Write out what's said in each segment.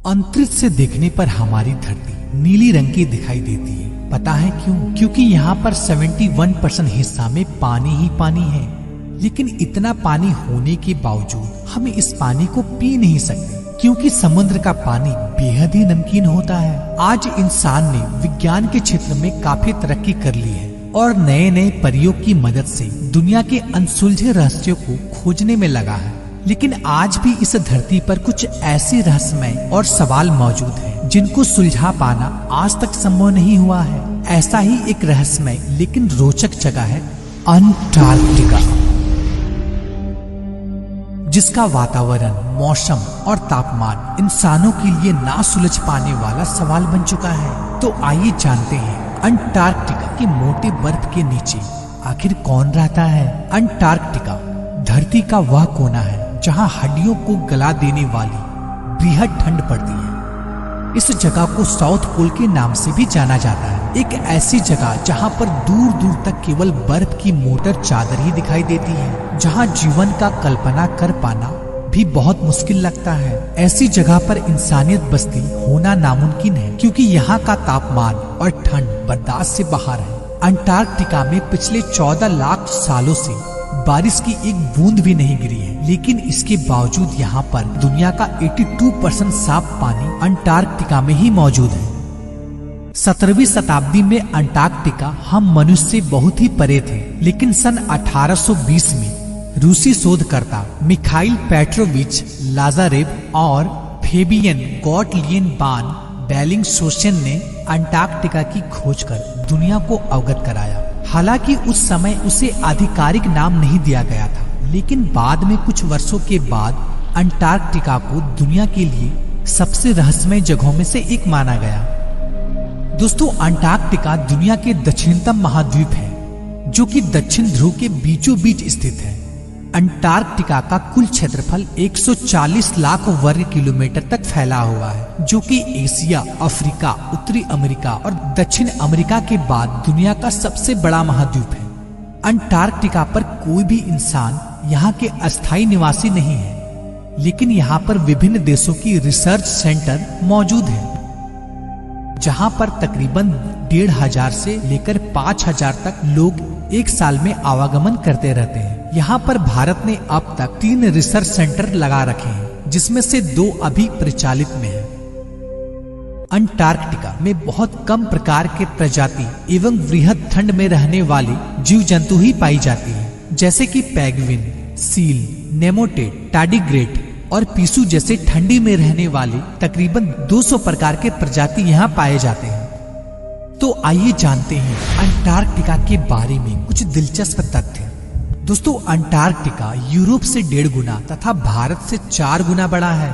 अंतरिक्ष से देखने पर हमारी धरती नीली रंग की दिखाई देती है। पता है क्यों? क्योंकि यहाँ पर 71% हिस्सा में पानी ही पानी है। लेकिन इतना पानी होने के बावजूद हम इस पानी को पी नहीं सकते, क्योंकि समुद्र का पानी बेहद ही नमकीन होता है। आज इंसान ने विज्ञान के क्षेत्र में काफी तरक्की कर ली है और नए नए प्रयोग की मदद से दुनिया के अनसुलझे रहस्यों को खोजने में लगा है। लेकिन आज भी इस धरती पर कुछ ऐसे रहस्यमय और सवाल मौजूद हैं जिनको सुलझा पाना आज तक संभव नहीं हुआ है। ऐसा ही एक रहस्यमय लेकिन रोचक जगह है अंटार्कटिका, जिसका वातावरण, मौसम और तापमान इंसानों के लिए ना सुलझ पाने वाला सवाल बन चुका है। तो आइए जानते हैं अंटार्कटिका के मोटे बर्फ के नीचे आखिर कौन रहता है। अंटार्कटिका धरती का वह कोना है जहां हड्डियों को गला देने वाली बेहद ठंड पड़ती है। इस जगह को साउथ पोल के नाम से भी जाना जाता है। एक ऐसी जगह जहां पर दूर दूर तक केवल बर्फ की मोटर चादर ही दिखाई देती है, जहां जीवन का कल्पना कर पाना भी बहुत मुश्किल लगता है। ऐसी जगह पर इंसानियत बस्ती होना नामुमकिन है, क्योंकि यहाँ का तापमान और ठंड बर्दाश्त से बाहर है। अंटार्कटिका में पिछले 14 लाख सालों से बारिश की एक बूंद भी नहीं गिरी है, लेकिन इसके बावजूद यहाँ पर दुनिया का 82% साफ पानी अंटार्कटिका में ही मौजूद है। 17वीं शताब्दी में अंटार्कटिका हम मनुष्य से बहुत ही परे थे, लेकिन सन 1820 में रूसी शोधकर्ता मिखाइल पेट्रोविच लाजारेव और फेबियन गॉटलियन बान बेलिंगशोसेन ने अंटार्कटिका की खोज कर दुनिया को अवगत कराया। हालांकि उस समय उसे आधिकारिक नाम नहीं दिया गया था, लेकिन बाद में कुछ वर्षों के बाद अंटार्कटिका को दुनिया के लिए सबसे रहस्यमय जगहों में से एक माना गया। दोस्तों, अंटार्कटिका दुनिया के दक्षिणतम महाद्वीप है, जो कि दक्षिण ध्रुव के बीचों बीच स्थित है। अंटार्कटिका का कुल क्षेत्रफल 140 लाख वर्ग किलोमीटर तक फैला हुआ है, जो कि एशिया, अफ्रीका, उत्तरी अमेरिका और दक्षिण अमेरिका के बाद दुनिया का सबसे बड़ा महाद्वीप है। अंटार्कटिका पर कोई भी इंसान यहाँ के अस्थायी निवासी नहीं है, लेकिन यहाँ पर विभिन्न देशों की रिसर्च सेंटर मौजूद है, जहाँ पर तकरीबन 1500 से लेकर 5000 तक लोग एक साल में आवागमन करते रहते हैं। यहाँ पर भारत ने अब तक 3 रिसर्च सेंटर लगा रखे हैं, जिसमें से 2 अभी प्रचलित में है। अंटार्कटिका में बहुत कम प्रकार के प्रजाति एवं वृहद ठंड में रहने वाले जीव जंतु ही पाई जाती है, जैसे कि पेंगुइन, सील, नेमोटेड, टार्डिग्रेड और पीसू जैसे ठंडी में रहने वाले तकरीबन 200 प्रकार के प्रजाति यहाँ पाए जाते हैं। तो आइए जानते हैं अंटार्कटिका के बारे में कुछ दिलचस्प तथ्य। दोस्तों, अंटार्कटिका यूरोप से 1.5 गुना तथा भारत से 4 गुना बड़ा है।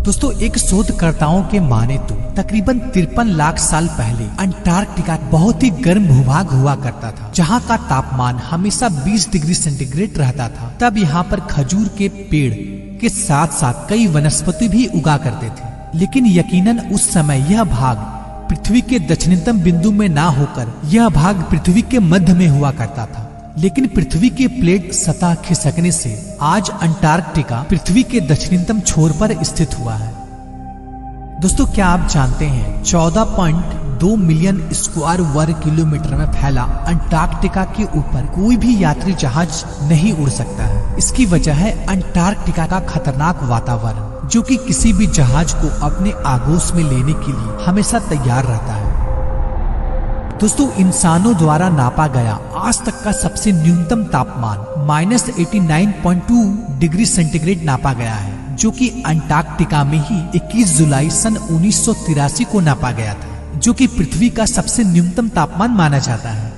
दोस्तों, एक शोधकर्ताओं के माने तो तकरीबन 53 लाख साल पहले अंटार्कटिका बहुत ही गर्म भूभाग हुआ करता था, जहाँ का तापमान हमेशा 20 डिग्री सेंटीग्रेड रहता था। तब यहाँ पर खजूर के पेड़ के साथ साथ कई वनस्पति भी उगा करते थे, लेकिन यकीनन उस समय यह भाग पृथ्वी के दक्षिणतम बिंदु में ना होकर यह भाग पृथ्वी के मध्य में हुआ करता था। लेकिन पृथ्वी के प्लेट सतह खिसकने से आज अंटार्कटिका पृथ्वी के दक्षिणतम छोर पर स्थित हुआ है। दोस्तों, क्या आप जानते हैं 14.2 मिलियन स्क्वायर वर्ग किलोमीटर में फैला अंटार्कटिका के ऊपर कोई भी यात्री जहाज नहीं उड़ सकता है। इसकी वजह है अंटार्कटिका का खतरनाक वातावरण, जो कि किसी भी जहाज को अपने आगोश में लेने के लिए हमेशा तैयार रहता है। दोस्तों, इंसानों द्वारा नापा गया आज तक का सबसे न्यूनतम तापमान -89.2 डिग्री सेंटीग्रेड नापा गया है, जो कि अंटार्कटिका में ही 21 जुलाई सन 1983 को नापा गया था, जो कि पृथ्वी का सबसे न्यूनतम तापमान माना जाता है।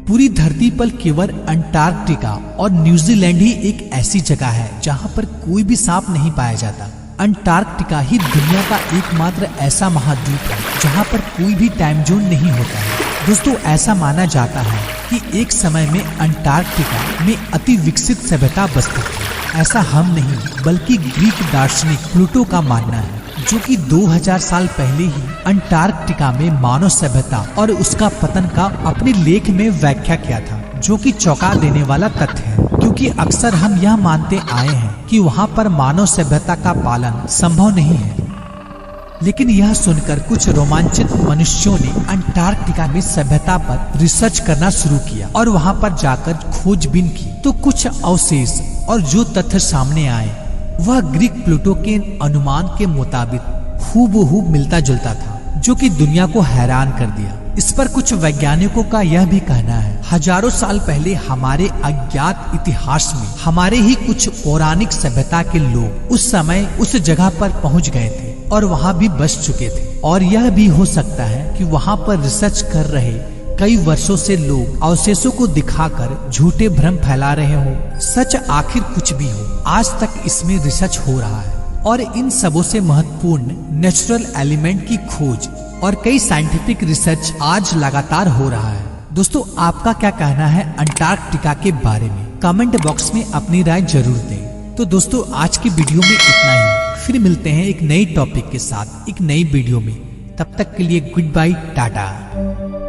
पूरी धरती पर केवल अंटार्कटिका और न्यूजीलैंड ही एक ऐसी जगह है जहां पर कोई भी सांप नहीं पाया जाता। अंटार्कटिका ही दुनिया का एकमात्र ऐसा महाद्वीप है जहां पर कोई भी टाइम जोन नहीं होता है। दोस्तों, ऐसा माना जाता है कि एक समय में अंटार्कटिका में अति विकसित सभ्यता बसती थी। ऐसा हम नहीं बल्कि ग्रीक दार्शनिक प्लूटो का मानना है, जो कि 2000 साल पहले ही अंटार्कटिका में मानव सभ्यता और उसका पतन का अपने लेख में व्याख्या किया था, जो कि चौंका देने वाला तथ्य है, क्योंकि अक्सर हम यह मानते आए हैं कि वहां पर मानव सभ्यता का पालन संभव नहीं है। लेकिन यह सुनकर कुछ रोमांचित मनुष्यों ने अंटार्कटिका में सभ्यता पर रिसर्च करना शुरू किया और वहां पर जाकर खोजबीन की। तो कुछ अवशेष और जो तथ्य सामने आए वह ग्रीक प्लूटो के अनुमान के मुताबिक हूबहू मिलता जुलता था, जो कि दुनिया को हैरान कर दिया। इस पर कुछ वैज्ञानिकों का यह भी कहना है, हजारों साल पहले हमारे अज्ञात इतिहास में हमारे ही कुछ पौराणिक सभ्यता के लोग उस समय उस जगह पर पहुंच गए थे और वहां भी बस चुके थे। और यह भी हो सकता है कि वहां पर रिसर्च कर रहे कई वर्षों से लोग अवशेषों को दिखाकर झूठे भ्रम फैला रहे हो। सच आखिर कुछ भी हो, आज तक इसमें रिसर्च हो रहा है और इन सबों से महत्वपूर्ण नेचुरल एलिमेंट की खोज और कई साइंटिफिक रिसर्च आज लगातार हो रहा है। दोस्तों, आपका क्या कहना है अंटार्कटिका के बारे में? कमेंट बॉक्स में अपनी राय जरूर दें। तो दोस्तों, आज की वीडियो में इतना ही। फिर मिलते हैं एक नई टॉपिक के साथ एक नई वीडियो में। तब तक के लिए गुड बाय, टाटा।